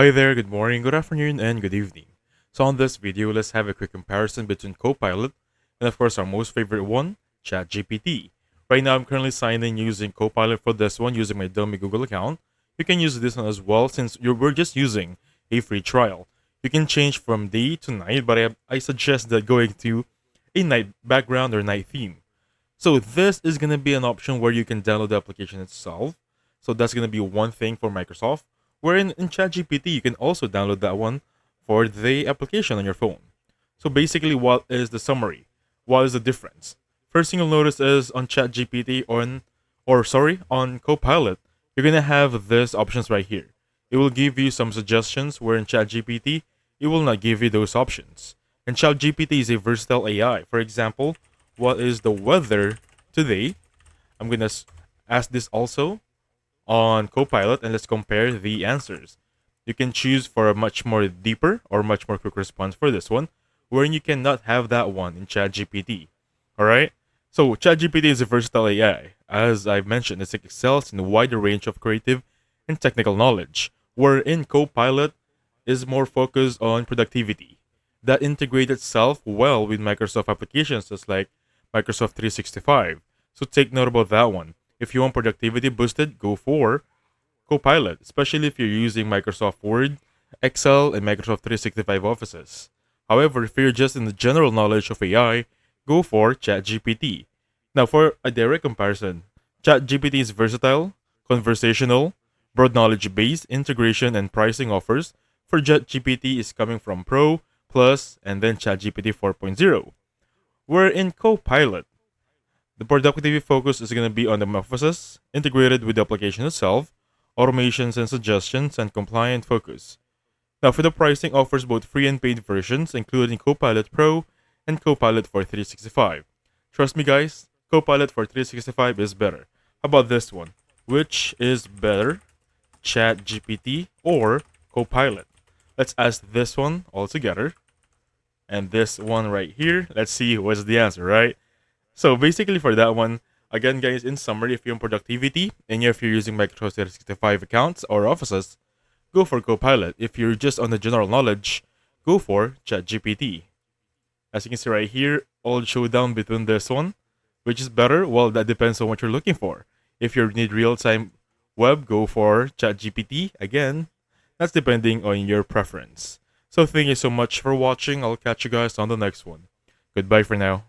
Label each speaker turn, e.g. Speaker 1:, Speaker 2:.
Speaker 1: Hi there, good morning, good afternoon, and good evening. So on this video, let's have a quick comparison between Copilot and of course our most favorite one, ChatGPT. Right now, I'm currently signed in using Copilot for this one using my dummy Google account. You can use this one as well since we're just using a free trial. You can change from day to night, but I suggest that going to a night background or night theme. So this is going to be an option where you can download the application itself. So that's going to be one thing for Microsoft. Wherein in ChatGPT, you can also download that one for the application on your phone. So basically, what is the summary? What is the difference? First thing you'll notice is on ChatGPT on Copilot, you're going to have these options right here. It will give you some suggestions where in ChatGPT, it will not give you those options. And ChatGPT is a versatile AI. For example, what is the weather today? I'm going to ask this also on Copilot and let's compare the answers. You can choose for a much more deeper or much more quick response for this one, wherein you cannot have that one in ChatGPT. Alright? So ChatGPT is a versatile AI. As I've mentioned, it excels in a wider range of creative and technical knowledge, wherein Copilot is more focused on productivity. That integrates itself well with Microsoft applications just like Microsoft 365. So take note about that one. If you want productivity boosted, go for Copilot, especially if you're using Microsoft Word, Excel, and Microsoft 365 Offices. However, if you're just in the general knowledge of AI, go for ChatGPT. Now, for a direct comparison, ChatGPT is versatile, conversational, broad knowledge base, integration, and pricing offers. For ChatGPT is coming from Pro, Plus, and then ChatGPT 4.0. Where in Copilot, the productivity focus is going to be on the emphasis integrated with the application itself, automations and suggestions, and compliant focus. Now, for the pricing, offers both free and paid versions, including Copilot Pro and Copilot for 365. Trust me, guys, Copilot for 365 is better. How about this one? Which is better, ChatGPT or Copilot? Let's ask this one all together. And this one right here, let's see what's the answer, right? So basically for that one, again guys, in summary, if you're in productivity and if you're using Microsoft 365 accounts or offices, go for Copilot. If you're just on the general knowledge, go for ChatGPT. As you can see right here, all showdown between this one. Which is better? Well, that depends on what you're looking for. If you need real-time web, go for ChatGPT. Again, that's depending on your preference. So thank you so much for watching. I'll catch you guys on the next one. Goodbye for now.